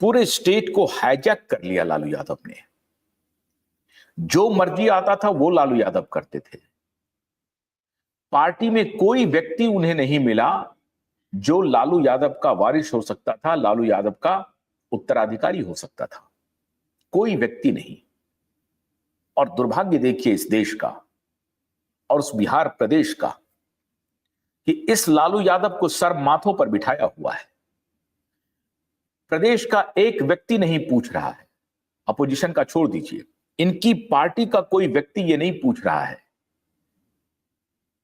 पूरे स्टेट को हाईजैक कर लिया लालू यादव ने। जो मर्जी आता था वो लालू यादव करते थे। पार्टी में कोई व्यक्ति उन्हें नहीं मिला जो लालू यादव का वारिस हो सकता था, लालू यादव का उत्तराधिकारी हो सकता था। कोई व्यक्ति नहीं। और दुर्भाग्य देखिए इस देश का और उस बिहार प्रदेश का कि इस लालू यादव को सर माथों पर बिठाया हुआ है। प्रदेश का एक व्यक्ति नहीं पूछ रहा है, अपोजिशन का छोड़ दीजिए, इनकी पार्टी का कोई व्यक्ति ये नहीं पूछ रहा है,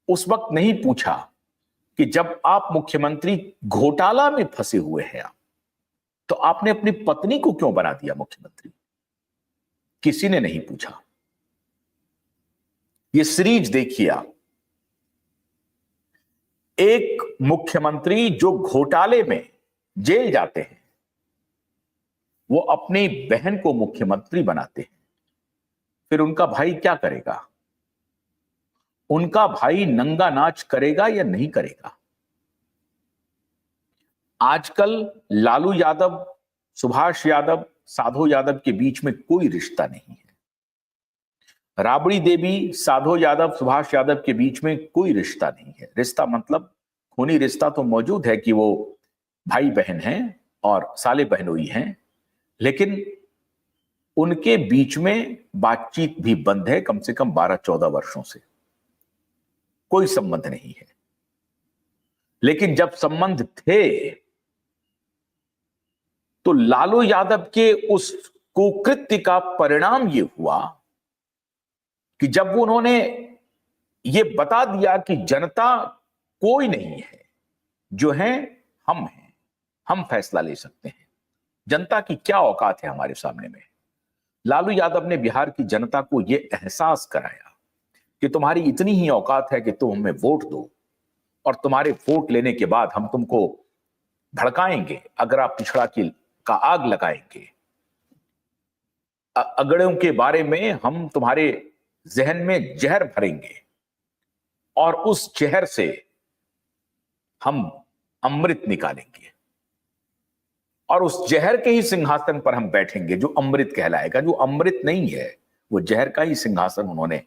उस वक्त नहीं पूछा कि जब आप मुख्यमंत्री घोटाला में फंसे हुए हैं तो आपने अपनी पत्नी को क्यों बना दिया मुख्यमंत्री। किसी ने नहीं पूछा। ये सीरीज देखिए आप, एक मुख्यमंत्री जो घोटाले में जेल जाते हैं वो अपनी बहन को मुख्यमंत्री बनाते हैं। फिर उनका भाई क्या करेगा? उनका भाई नंगा नाच करेगा या नहीं करेगा? आजकल लालू यादव, सुभाष यादव, साधो यादव के बीच में कोई रिश्ता नहीं है। राबड़ी देवी, साधो यादव, सुभाष यादव के बीच में कोई रिश्ता नहीं है। रिश्ता मतलब खूनी रिश्ता तो मौजूद है कि वो भाई बहन हैं और साले बहनोई हैं, लेकिन उनके बीच में बातचीत भी बंद है कम से कम 12-14 वर्षों से। कोई संबंध नहीं है। लेकिन जब संबंध थे तो लालू यादव के उस कुकृत्य का परिणाम यह हुआ कि जब उन्होंने ये बता दिया कि जनता कोई नहीं है, जो है हम हैं, हम फैसला ले सकते हैं, जनता की क्या औकात है हमारे सामने में। लालू यादव ने बिहार की जनता को यह एहसास कराया कि तुम्हारी इतनी ही औकात है कि तुम हमें वोट दो और तुम्हारे वोट लेने के बाद हम तुमको भड़काएंगे, अगर आप पिछड़ा का आग लगाएंगे, अगड़ों के बारे में हम तुम्हारे जहन में जहर भरेंगे और उस जहर से हम अमृत निकालेंगे और उस जहर के ही सिंहासन पर हम बैठेंगे जो अमृत कहलाएगा। जो अमृत नहीं है वो जहर का ही सिंहासन उन्होंने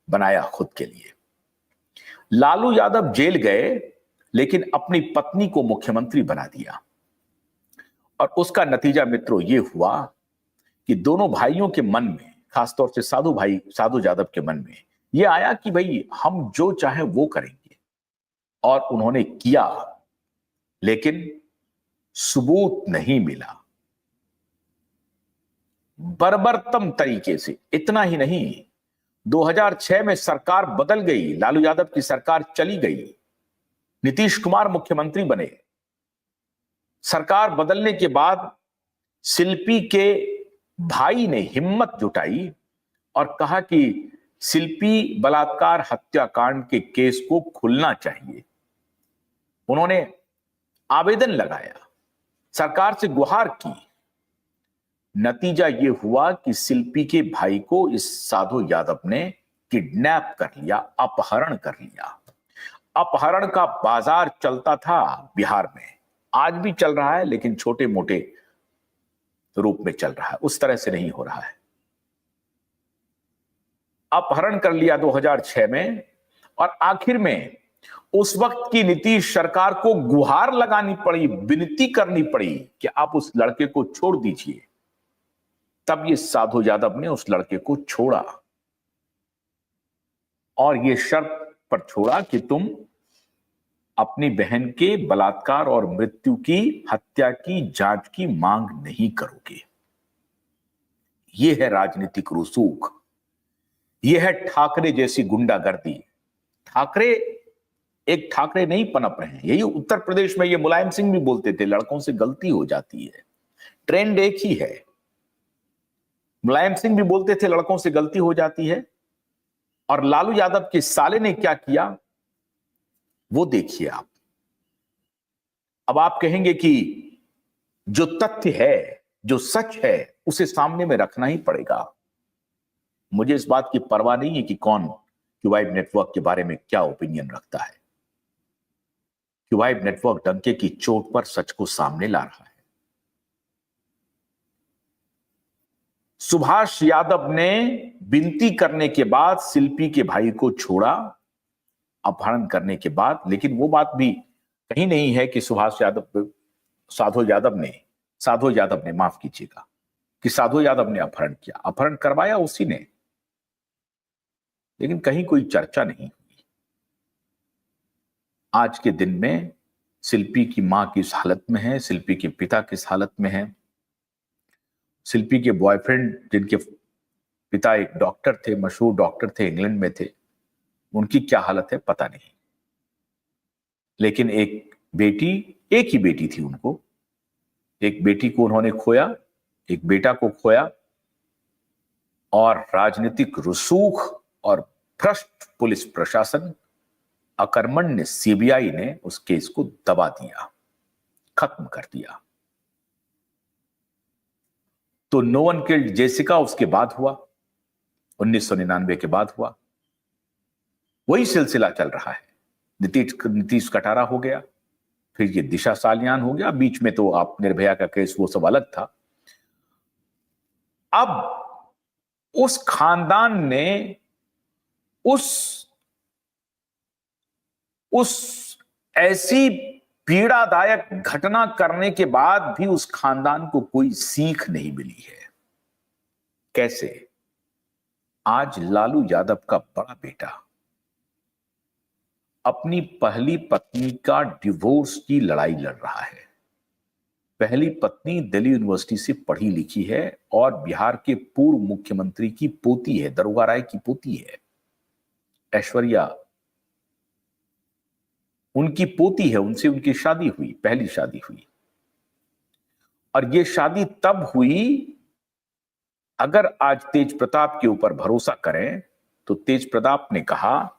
बनाया खुद के लिए। लालू यादव जेल गए लेकिन अपनी पत्नी को मुख्यमंत्री बना दिया और उसका नतीजा मित्रों ये हुआ कि दोनों भाइयों के मन में, खासतौर से साधु यादव के मन में ये आया कि भाई हम जो चाहे वो करेंगे, और उन्होंने किया, लेकिन सबूत नहीं मिला। बर्बरतम तरीके से। इतना ही नहीं, 2006 में सरकार बदल गई, लालू यादव की सरकार चली गई, नीतीश कुमार मुख्यमंत्री बने। सरकार बदलने के बाद शिल्पी के भाई ने हिम्मत जुटाई और कहा कि शिल्पी बलात्कार हत्याकांड के केस को खुलना चाहिए। उन्होंने आवेदन लगाया, सरकार से गुहार की। नतीजा यह हुआ कि शिल्पी के भाई को इस साधु यादव ने किडनैप कर लिया, अपहरण कर लिया। अपहरण का बाजार चलता था बिहार में, आज भी चल रहा है, लेकिन छोटे मोटे रूप में चल रहा है, उस तरह से नहीं हो रहा है। अपहरण कर लिया 2006 में, और आखिर में उस वक्त की नीतीश सरकार को गुहार लगानी पड़ी, विनती करनी पड़ी कि आप उस लड़के को छोड़ दीजिए। तब ये साधु यादव ने उस लड़के को छोड़ा और ये शर्त पर छोड़ा कि तुम अपनी बहन के बलात्कार और मृत्यु की, हत्या की जांच की मांग नहीं करोगे। यह है राजनीतिक रसूख, यह है ठाकरे जैसी गुंडागर्दी। एक ठाकरे नहीं पनप रहे हैं। यही उत्तर प्रदेश में ये मुलायम सिंह भी बोलते थे, लड़कों से गलती हो जाती है। ट्रेंड एक ही है। मुलायम सिंह भी बोलते थे लड़कों से गलती हो जाती है, और लालू यादव के साले ने क्या किया वो देखिए आप। अब आप कहेंगे कि जो तथ्य है, जो सच है, उसे सामने में रखना ही पड़ेगा। मुझे इस बात की परवाह नहीं है कि कौन क्यूवाइब नेटवर्क के बारे में क्या ओपिनियन रखता है। क्यूवाइब नेटवर्क डंके की चोट पर सच को सामने ला रहा है। सुभाष यादव ने विनती करने के बाद शिल्पी के भाई को छोड़ा, अपहरण करने के बाद। लेकिन वो बात भी कहीं नहीं है कि साधु यादव ने माफ कीजिएगा, कि साधु यादव ने अपहरण किया। अपहरण करवाया उसी ने, लेकिन कहीं कोई चर्चा नहीं हुई। आज के दिन में शिल्पी की मां किस हालत में है, शिल्पी के पिता किस हालत में है, शिल्पी के बॉयफ्रेंड जिनके पिता एक डॉक्टर थे, मशहूर डॉक्टर थे, इंग्लैंड में थे, उनकी क्या हालत है पता नहीं। लेकिन एक ही बेटी थी उनको, एक बेटी को उन्होंने खोया, एक बेटा को खोया, और राजनीतिक रसूख और भ्रष्ट पुलिस प्रशासन, अकर्मण्य सीबीआई ने उस केस को दबा दिया, खत्म कर दिया। तो नो वन किल्ड जेसिका उसके बाद हुआ, 1999 के बाद हुआ। वही सिलसिला चल रहा है। नीतीश कटारा हो गया, फिर ये दिशा सालियान हो गया, बीच में तो आप निर्भया का केस वो सब अलग था। अब उस खानदान ने उस ऐसी पीड़ादायक घटना करने के बाद भी उस खानदान को कोई सीख नहीं मिली है। कैसे? आज लालू यादव का बड़ा बेटा अपनी पहली पत्नी का डिवोर्स की लड़ाई लड़ रहा है। पहली पत्नी दिल्ली यूनिवर्सिटी से पढ़ी लिखी है और बिहार के पूर्व मुख्यमंत्री की पोती है, दरोगा राय की पोती है, ऐश्वर्या उनकी पोती है। उनसे उनकी शादी हुई, पहली शादी हुई। और ये शादी तब हुई, अगर आज तेज प्रताप के ऊपर भरोसा करें तो तेज प्रताप ने कहा